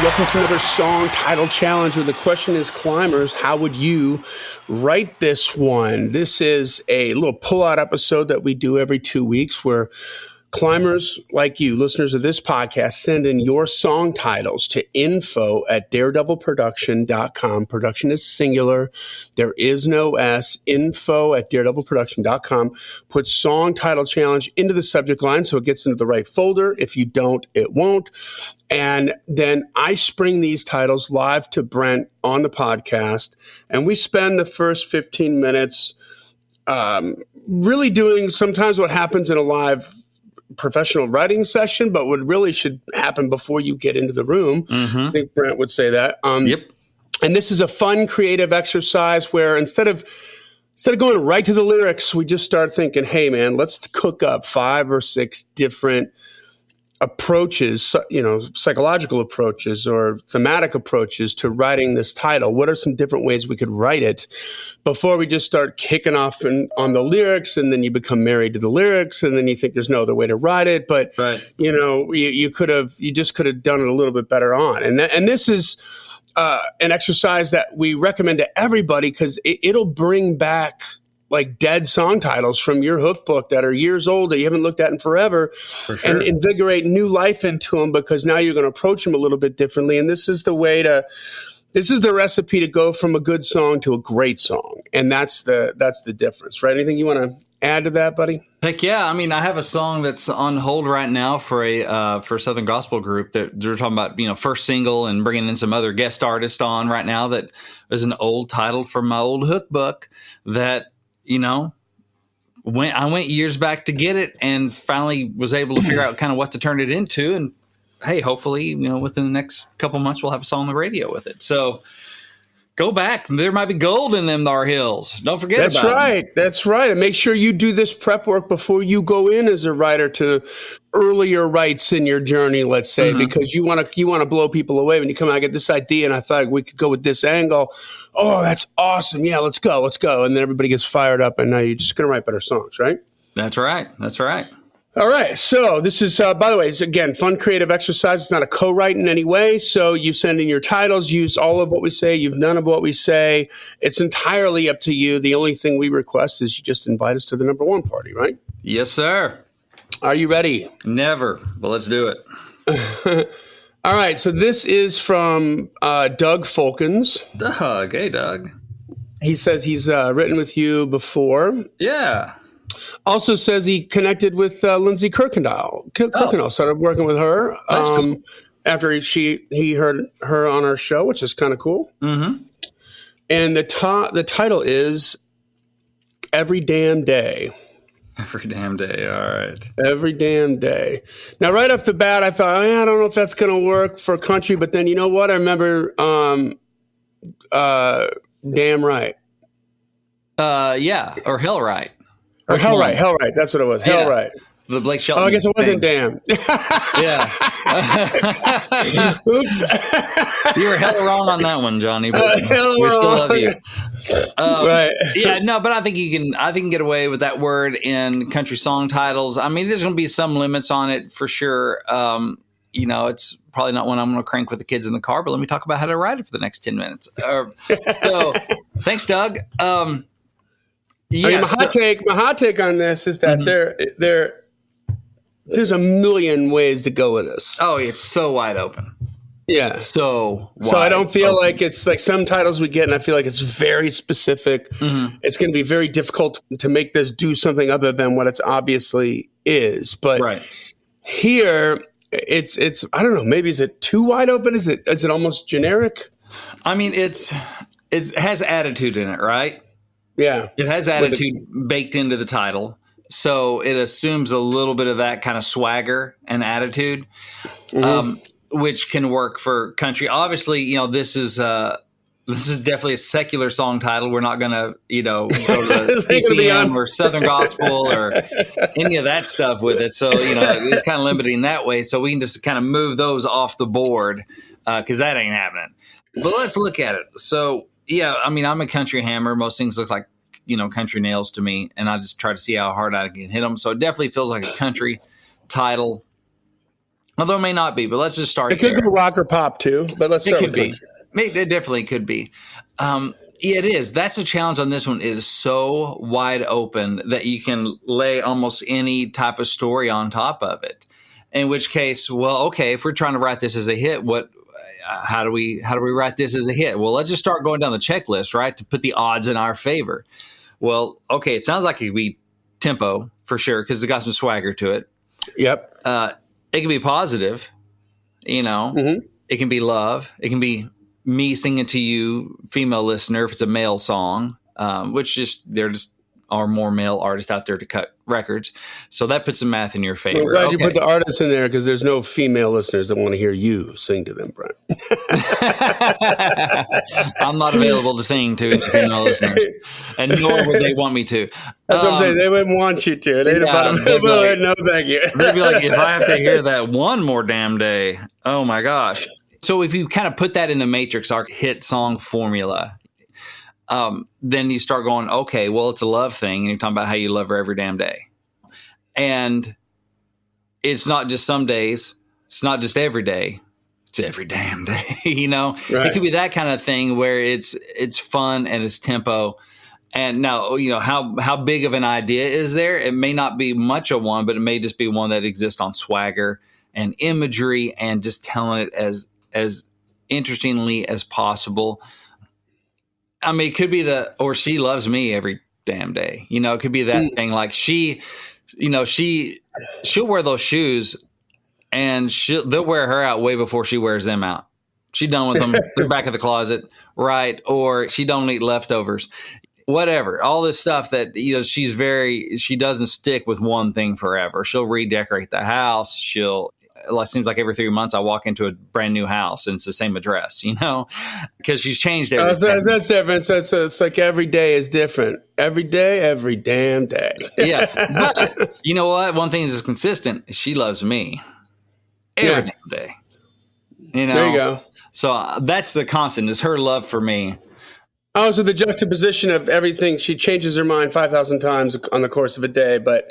Welcome to another song title challenge where the question is, climbers, how would you write this one? This is a little pull-out episode that we do every 2 weeks where climbers like you, listeners of this podcast, send in your song titles to info@daredevilproduction.com. Production is singular. There is no S. info@daredevilproduction.com. Put song title challenge into the subject line so it gets into the right folder. If you don't, it won't. And then I spring these titles live to Brent on the podcast, and we spend the first 15 minutes really doing sometimes what happens in a live professional writing session, but what really should happen before you get into the room. Mm-hmm. I think Brent would say that. Yep. And this is a fun, creative exercise where instead of going right to the lyrics, we just start thinking, hey, man, let's cook up 5 or 6 different approaches, psychological approaches or thematic approaches to writing this title. What are some different ways we could write it before we just start kicking off on the lyrics, and then you become married to the lyrics, and then you think there's no other way to write it. But right. You just could have done it a little bit better on. And this is an exercise that we recommend to everybody because it'll bring back like dead song titles from your hook book that are years old that you haven't looked at in forever, for sure, and invigorate new life into them because now you're going to approach them a little bit differently. And this is the recipe to go from a good song to a great song. And that's the difference, right? Anything you want to add to that, buddy? Heck yeah. I mean, I have a song that's on hold right now for a Southern Gospel group that they're talking about, first single and bringing in some other guest artists on right now. That is an old title from my old hook book that, I went years back to get it and finally was able to figure out kind of what to turn it into. And hey, hopefully, within the next couple months, we'll have a song on the radio with it. So go back. There might be gold in them Thar hills. Don't forget about it. That's right. And make sure you do this prep work before you go in as a writer to earlier writes in your journey, let's say, mm-hmm. because you want to blow people away when you come out, I get this idea and I thought we could go with this angle. Oh, that's awesome. Yeah, let's go. And then everybody gets fired up and now you're just going to write better songs, right? That's right. All right. So this is, by the way, it's again, fun, creative exercise. It's not a co-write in any way. So you send in your titles, use all of what we say, use none of what we say. It's entirely up to you. The only thing we request is you just invite us to the number one party, right? Yes, sir. Are you ready? Never, but let's do it. All right. So this is from Doug Folkens. Doug. Hey, Doug. He says he's written with you before. Yeah. Also says he connected with Lindsay Kirkendall. Started working with her cool. After he heard her on our show, which is kind of cool. Mm-hmm. And the title is Every Damn Day. Every damn day. All right. Every damn day. Now, right off the bat, I thought, I don't know if that's going to work for country. But then you know what? I remember Damn Right. Yeah. Or Hell Right. Or Hell Right. That's what it was. Yeah. Hell Right. The Blake Shelton. Oh, I guess it wasn't Damn. Yeah. Oops. You were hella wrong on that one, Johnny. But we still love you. Right. Yeah. No, but I think you can get away with that word in country song titles. I mean, there's going to be some limits on it for sure. It's probably not one I'm going to crank with the kids in the car. But let me talk about how to write it for the next 10 minutes. So, thanks, Doug. My hot take on this is that mm-hmm. There's a million ways to go with this. Oh, it's so wide open. Yeah. So I don't feel like it's like some titles we get, and I feel like it's very specific. Mm-hmm. It's going to be very difficult to make this do something other than what it obviously is. But right. Here, it's I don't know. Maybe is it too wide open? Is it almost generic? I mean, it has attitude in it, right? Yeah. It has attitude baked into the title. So it assumes a little bit of that kind of swagger and attitude, mm-hmm. Which can work for country. Obviously, this is definitely a secular song title. We're not going to, go to CCM or Southern Gospel or any of that stuff with it. So, it's kind of limiting that way. So we can just kind of move those off the board because that ain't happening. But let's look at it. So, yeah, I mean, I'm a country hammer. Most things look like, country nails to me. And I just try to see how hard I can hit them. So it definitely feels like a country title. Although it may not be, but let's just start It could there. go rock or pop too, but let's It start could with be. country. It definitely could be. Yeah, it is. That's a challenge on this one. It is so wide open that you can lay almost any type of story on top of it. In which case, well, okay, if we're trying to write this as a hit, how do we write this as a hit? Well, let's just start going down the checklist, right, to put the odds in our favor. Well, okay, it sounds like it could be tempo for sure because it got some swagger to it. Yep. It can be positive, Mm-hmm. It can be love. It can be me singing to you, female listener, if it's a male song, which there just are more male artists out there to cut records. So that puts some math in your favor. I'm glad you put the artists in there because there's no female listeners that want to hear you sing to them, Brent. I'm not available to sing to the female listeners, and nor would they want me to. That's what I'm saying. They wouldn't want you to. They'd be like, no, thank you. They'd be like, if I have to hear that one more damn day, oh my gosh. So if you kind of put that in the matrix, our hit song formula, then you start going, okay, well, it's a love thing. And you're talking about how you love her every damn day. And it's not just some days. It's not just every day. It's every damn day. Right. It could be that kind of thing where it's fun and it's tempo. And now, how big of an idea is there? It may not be much of one, but it may just be one that exists on swagger and imagery and just telling it as interestingly as possible. I mean, it could be or she loves me every damn day. It could be that thing like she'll wear those shoes and they'll wear her out way before she wears them out. She done with them. They're back of the closet. Right. Or she don't eat leftovers, whatever. All this stuff that, she doesn't stick with one thing forever. She'll redecorate the house. It seems like every 3 months I walk into a brand new house and it's the same address, because she's changed everything. That's different. So it's like every day is different. Every day, every damn day. Yeah. But you know what? One thing that's consistent, she loves me every damn day. There you go. So that's the constant is her love for me. Oh, so the juxtaposition of everything, she changes her mind 5,000 times on the course of a day, but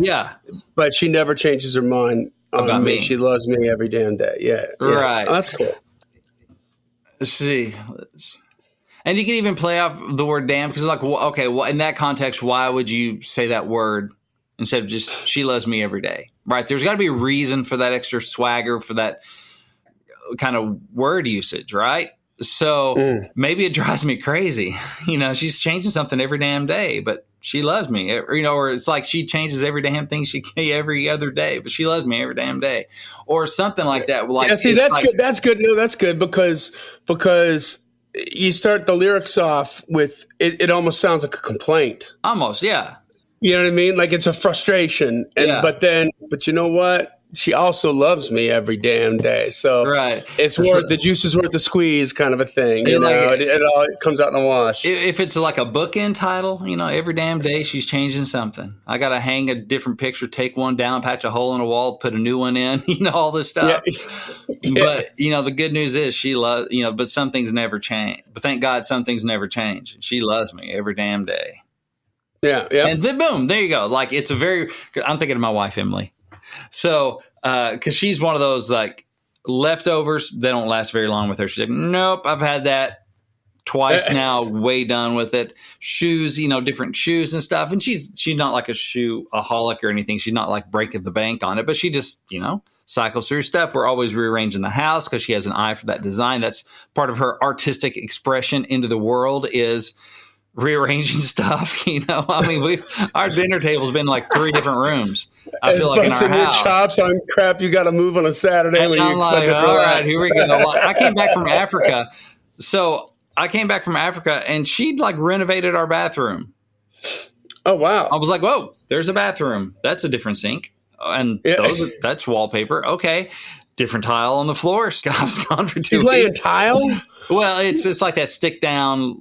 she never changes her mind about me. She loves me every damn day. Yeah. Right. Oh, that's cool. Let's see. And you can even play off the word damn because in that context, why would you say that word instead of just she loves me every day? Right. There's got to be a reason for that extra swagger, for that kind of word usage. Right. So maybe it drives me crazy. She's changing something every damn day, but she loves me, or it's like she changes every damn thing every other day, but she loves me every damn day, or something like that. Like, that's good. That's good. No, that's good because you start the lyrics off with it almost sounds like a complaint. Almost, yeah. You know what I mean? Like it's a frustration, but you know what? She also loves me every damn day. So it's worth the juice is worth the squeeze kind of a thing. It all comes out in the wash. If it's like a bookend title, every damn day she's changing something. I got to hang a different picture, take one down, patch a hole in a wall, put a new one in, all this stuff. Yeah. But, the good news is she loves, but some things never change. But thank God some things never change. She loves me every damn day. Yeah. Yeah. And then boom, there you go. Like I'm thinking of my wife, Emily. So, because she's one of those like leftovers, they don't last very long with her. She's like, nope, I've had that twice now, way done with it. Shoes, different shoes and stuff. And she's not like a shoe-aholic or anything. She's not like breaking the bank on it, but she just, cycles through stuff. We're always rearranging the house because she has an eye for that design. That's part of her artistic expression into the world is rearranging stuff. Our dinner table's been like 3 different rooms. I feel like in our house. Your chops on crap you got to move on a Saturday and when I'm you like, expect all right, here we go. I came back from Africa. So I came back from Africa and she'd like renovated our bathroom. Oh, wow. I was like, whoa, there's a bathroom. That's a different sink. And that's wallpaper. Okay. Different tile on the floor. I was gone for 2 weeks. She's laying tile? Well, it's like that stick down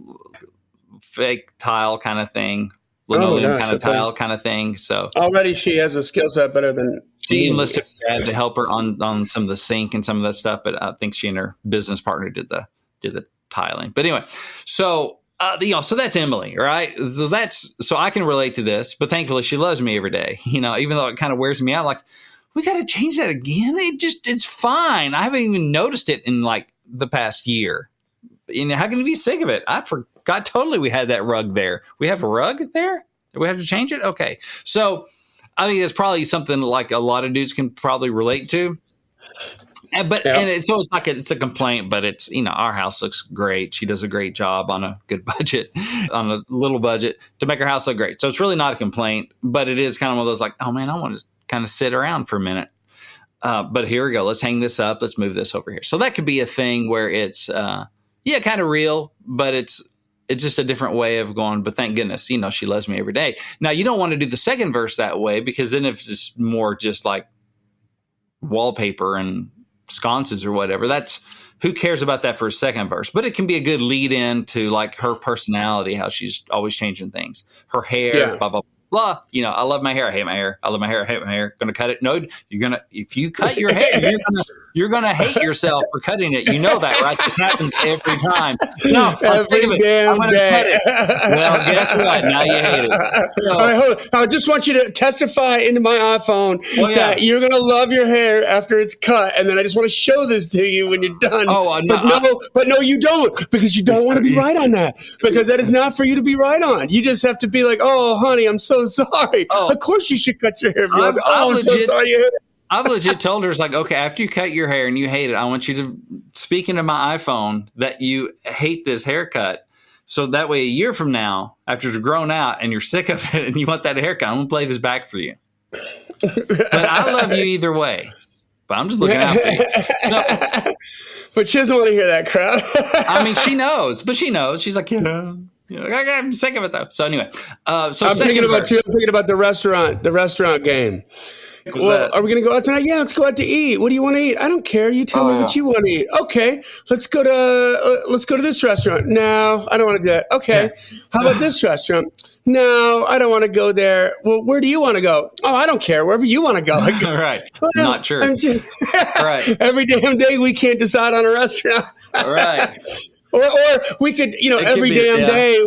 fake tile kind of thing. Linoleum kind of tile kind of thing. So already she has a skill set better than she enlisted Dad to help her on some of the sink and some of that stuff. But I think she and her business partner did the tiling. But anyway, so so that's Emily, right? So I can relate to this. But thankfully, she loves me every day. Even though it kind of wears me out. Like, we got to change that again. It's fine. I haven't even noticed it in like the past year. How can you be sick of it? I forgot totally we had that rug there. We have a rug there? Do we have to change it? Okay. So I think it's probably something like a lot of dudes can probably relate to. So it's a complaint, but it's, our house looks great. She does a great job on a good budget, on a little budget to make her house look great. So it's really not a complaint, but it is kind of one of those like, oh man, I want to kind of sit around for a minute. But here we go. Let's hang this up. Let's move this over here. So that could be a thing where it's, kind of real, but it's just a different way of going. But thank goodness, she loves me every day. Now you don't want to do the second verse that way, because then if it's more just like wallpaper and sconces or whatever, who cares about that for a second verse? But it can be a good lead in to like her personality, how she's always changing things, her hair, blah, blah, blah. I love my hair. I hate my hair. I love my hair. I hate my hair. Gonna cut it. No, if you cut your hair, you're gonna hate yourself for cutting it. You know that, right? This happens every time. No, every damn day. Well, guess what? Now you hate it. So, I just want you to testify into my iPhone that you're gonna love your hair after it's cut, and then I just want to show this to you when you're done. But no, you don't, because you don't want to be right on that, because that is not for you to be right on. You just have to be like, oh, honey, I'm so sorry. Of course you should cut your hair. I'm so sorry you hate it. I've legit told her, it's like, okay, after you cut your hair and you hate it, I want you to speak into my iPhone that you hate this haircut. So that way a year from now, after you're grown out and you're sick of it and you want that haircut, I'm going to play this back for you. But I love you either way. But I'm just looking out for you. So, but she doesn't want to hear that crap. I mean, she knows. She's like, I'm sick of it though. So anyway, I'm thinking about the restaurant game. Well, are we going to go out tonight? Yeah, let's go out to eat. What do you want to eat? I don't care. You tell me what you want to eat. Okay, let's go to this restaurant. No, I don't want to do that. Okay, how about this restaurant? No, I don't want to go there. Well, where do you want to go? Oh, I don't care. Wherever you want to go. Right. Not true. Right. Every damn day we can't decide on a restaurant. Right. Or we could, every damn day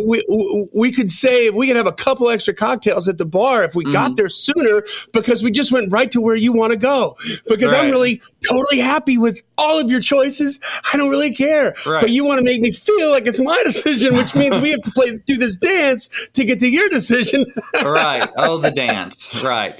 we could save. We could have a couple extra cocktails at the bar if we got there sooner, because we just went right to where you want to go. Because I'm really totally happy with all of your choices. I don't really care. Right. But you want to make me feel like it's my decision, which means we have to do this dance to get to your decision. Right. Oh, the dance. Right.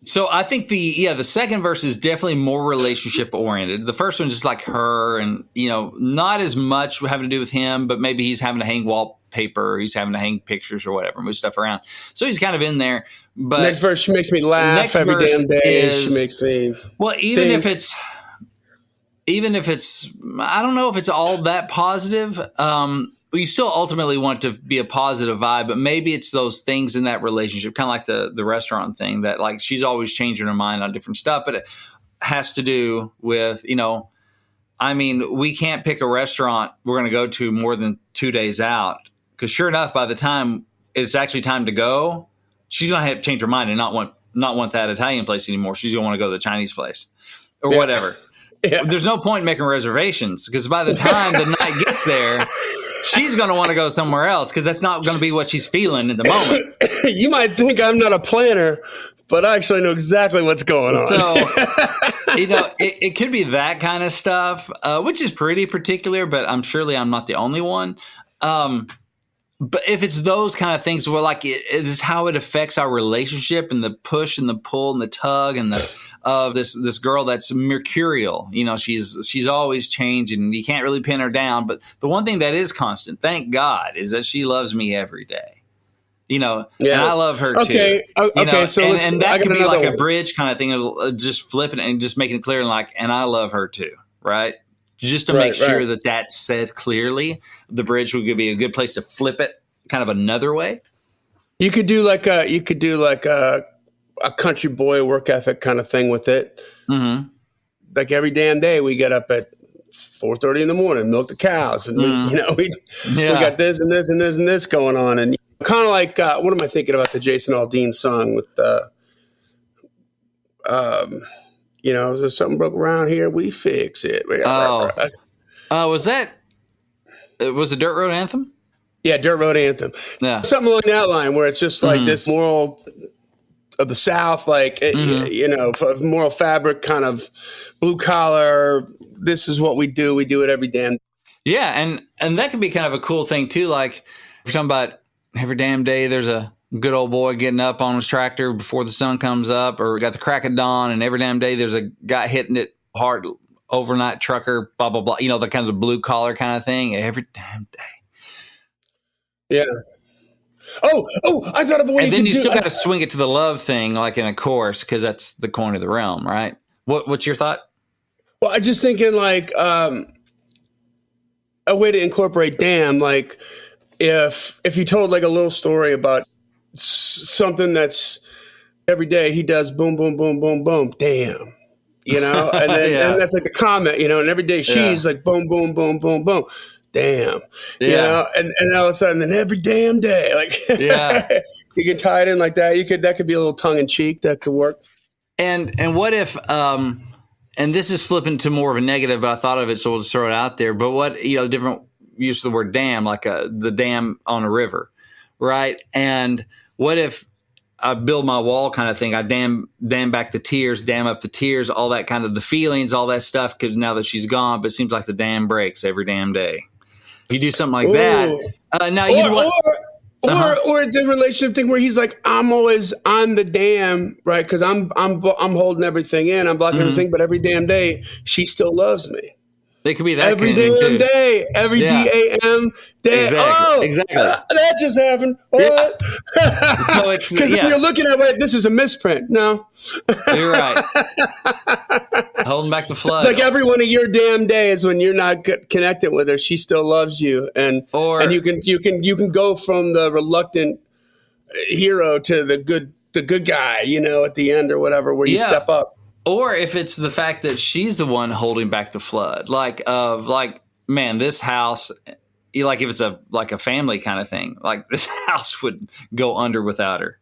So I think the second verse is definitely more relationship oriented. The first one's just like her and, not as much having to do with him, but maybe he's having to hang wallpaper, he's having to hang pictures or whatever, move stuff around. So he's kind of in there. But next verse, she makes me laugh every damn day. She makes me even if it's, I don't know if it's all that positive. You still ultimately want to be a positive vibe, but maybe it's those things in that relationship, kind of like the restaurant thing, that like she's always changing her mind on different stuff, but it has to do with, we can't pick a restaurant we're going to go to more than 2 days out, because sure enough, by the time it's actually time to go, she's going to have to change her mind and not want that Italian place anymore. She's going to want to go to the Chinese place or whatever. Yeah. There's no point in making reservations, because by the time the night gets there, she's going to want to go somewhere else, because that's not going to be what she's feeling in the moment. You might think I'm not a planner, but I actually know exactly what's going on. So, it could be that kind of stuff, which is pretty particular, but I'm not the only one. But if it's those kind of things where like it is how it affects our relationship, and the push and the pull and the tug and this girl that's mercurial, she's always changing. You can't really pin her down, but the one thing that is constant, thank God, is that she loves me every day. And I love her too. Okay. So and that can be like a bridge kind of thing of just flipping it and just making it clear, and I love her too, right? Just to make sure that that's said clearly. The bridge would be a good place to flip it kind of another way. You could do like a country boy work ethic kind of thing with it. Mm-hmm. Like every damn day we get up at 4:30 in the morning, milk the cows, and we got this and this and this and this going on, and kind of like what am I thinking about the Jason Aldean song with is there something broke around here? We fix it. Was it Dirt Road Anthem? Yeah, Dirt Road Anthem. Yeah, something along that line where it's just like this moral of the South, like moral fabric, kind of blue collar. This is what we do. We do it every damn. Yeah, and that could be kind of a cool thing too. Like we're talking about every damn day. There's a good old boy getting up on his tractor before the sun comes up, or we got the crack of dawn, and every damn day there's a guy hitting it hard. Overnight trucker, blah blah blah. The kinds of blue collar kind of thing every damn day. Yeah. Oh! I thought of a way. And then you still got to swing it to the love thing, like in a chorus, because that's the coin of the realm, right? What's your thought? Well, I'm just thinking like a way to incorporate "damn," like if you told like a little story about something that's every day he does boom boom boom boom boom, damn, and then and that's like the comment, and every day she's like boom boom boom boom boom. Damn, and all of a sudden, then every damn day, like, you can tie it in like that. That could be a little tongue in cheek. That could work. And what if, and this is flipping to more of a negative, but I thought of it, so we'll just throw it out there. But what, different use of the word dam, like the dam on a river, right? And what if I build my wall kind of thing? I dam back the tears, dam up the tears, all that kind of the feelings, all that stuff, because now that she's gone, but it seems like the dam breaks every damn day. If you do something like that, now you want, or it's a relationship thing where he's like, I'm always on the dam, right? Because I'm holding everything in, I'm blocking everything, but every damn day she still loves me. It could be that every damn day, every DAM day. Exactly. That just happened. What? Yeah. So it's because you're looking at this is a misprint. No, you're right. Holding back the flood. It's like every one of your damn days when you're not connected with her, she still loves you, and you can go from the reluctant hero to the good guy, at the end or whatever, where you step up. Or if it's the fact that she's the one holding back the flood, man, this house, like if it's a family kind of thing, like this house would go under without her.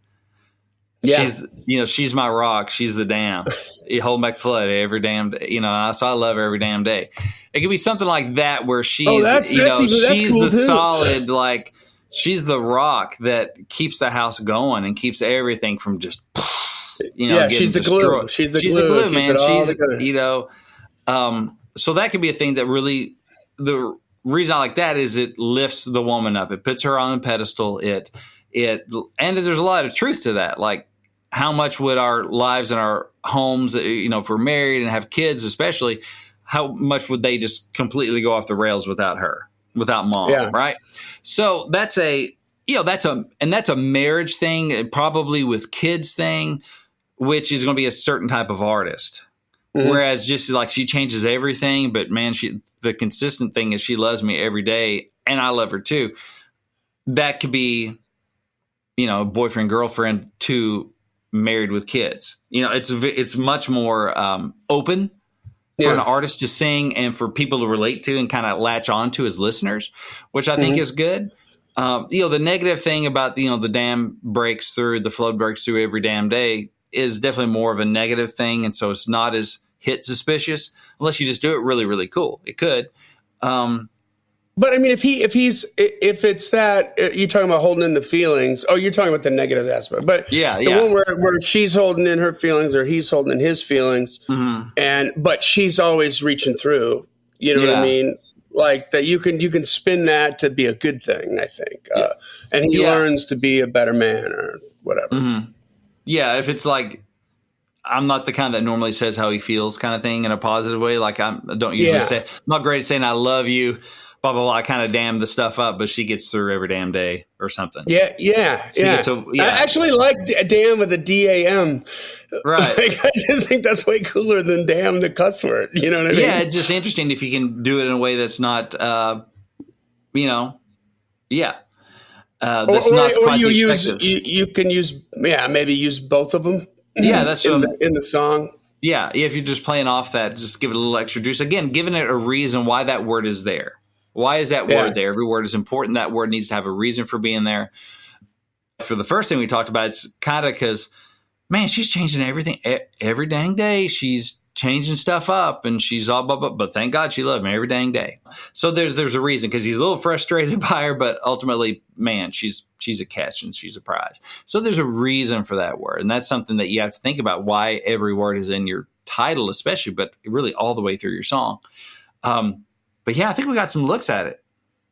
Yeah. She's my rock. She's the dam. You hold back the flood every damn day, so I love her every damn day. It could be something like that where she's, she's cool the too. Solid, like she's the rock that keeps the house going and keeps everything from just, she's the glue. She's the glue, man. So that could be a thing that really, the reason I like that is it lifts the woman up. It puts her on a pedestal. And there's a lot of truth to that. Like, how much would our lives and our homes, if we're married and have kids, especially, how much would they just completely go off the rails without her, without mom, right? So that's a marriage thing, probably with kids thing, which is going to be a certain type of artist. Mm-hmm. Whereas just like she changes everything, but man, the consistent thing is she loves me every day and I love her too. That could be, boyfriend, girlfriend to married with kids. It's much more open for an artist to sing and for people to relate to and kind of latch on to as listeners, which I think is good. The negative thing about, the dam breaks through, the flood breaks through every damn day is definitely more of a negative thing. And so it's not as hit suspicious unless you just do it really, really cool. It could. But I mean, if it's that you're talking about holding in the feelings. Oh, you're talking about the negative aspect. But the one where she's holding in her feelings or he's holding in his feelings, but she's always reaching through. You know what I mean? Like that, you can spin that to be a good thing. I think, and he learns to be a better man or whatever. Mm-hmm. Yeah, if it's like, I'm not the kind that normally says how he feels kind of thing in a positive way. Like I don't usually say, I'm not great at saying I love you. Blah, blah, blah. I kind of dam the stuff up, but she gets through every damn day or something. I actually like damn with a D-A-M. Right. Like, I just think that's way cooler than damn the cuss word. You know what I mean? Yeah, it's just interesting if you can do it in a way that's not, that's not quite you use, you can use, maybe use both of them. Yeah, that's in the song. Yeah, if you're just playing off that, just give it a little extra juice. Again, giving it a reason why that word is there. Why is that word there? Every word is important. That word needs to have a reason for being there. For the first thing we talked about, it's kind of because, man, she's changing everything every dang day. She's changing stuff up, and she's all but thank God she loved me every dang day. So there's a reason, because he's a little frustrated by her, but ultimately, man, she's a catch and she's a prize. So there's a reason for that word, and that's something that you have to think about, why every word is in your title, especially, but really all the way through your song. But yeah, I think we got some looks at it.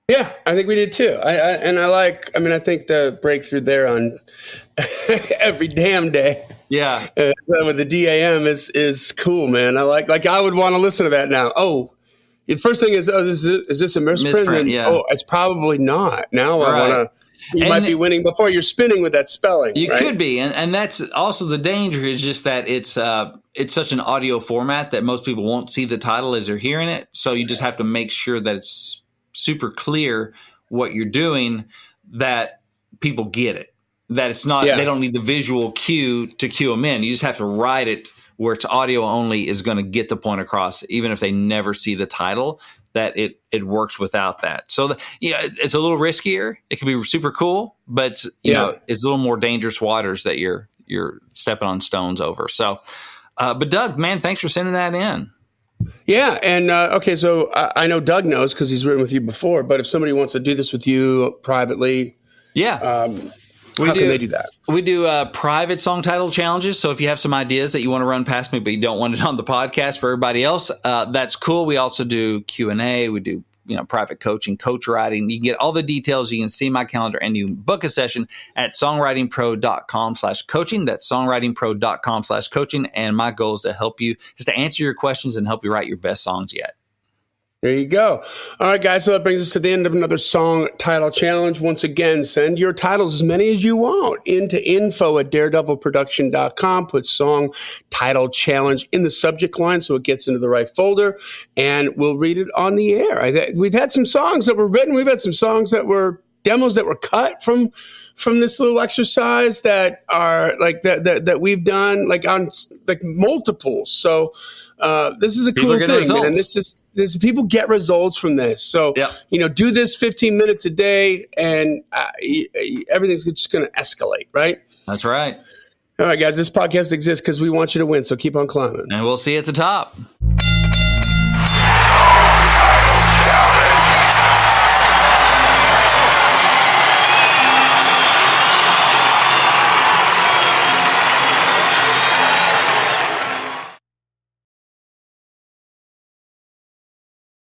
Yeah, I think we did too. I think the breakthrough there on every damn day. Yeah. With the DAM is cool, man. I like I would want to listen to that now. Oh, the first thing is this a misprint? Yeah. Oh, it's probably not. Now Right. I want to. You might be winning before you're spinning with that spelling. You right? could be, and that's also the danger, is just that it's such an audio format that most people won't see the title as they're hearing it. So you just have to make sure that it's super clear what you're doing, that people get it. That it's not, they don't need the visual cue to cue them in. You just have to write it where it's audio only is going to get the point across, even if they never see the title, that it works without that. So it's a little riskier. It can be super cool, but you know, it's a little more dangerous waters that you're stepping on stones over. So, but Doug, man, thanks for sending that in. Yeah. And, okay. So I know Doug knows because he's written with you before, but if somebody wants to do this with you privately, how can they do that? We do private song title challenges. So if you have some ideas that you want to run past me, but you don't want it on the podcast for everybody else, that's cool. We also do Q&A. We do private coaching, coach writing. You can get all the details. You can see my calendar, and you can book a session at songwritingpro.com/coaching. That's songwritingpro.com/coaching. And my goal is to help you, just to answer your questions and help you write your best songs yet. There you go. All right, guys. So that brings us to the end of another song title challenge. Once again, send your titles, as many as you want, into info@daredevilproduction.com. Put song title challenge in the subject line so it gets into the right folder, and we'll read it on the air. We've had some songs that were written. We've had some songs that were demos that were cut from this little exercise that are like that we've done like on like multiples. So this is a cool thing, and this people get results from this. So do this 15 minutes a day, and everything's just going to escalate, right? That's right. All right, guys. This podcast exists because we want you to win. So keep on climbing, and we'll see you at the top.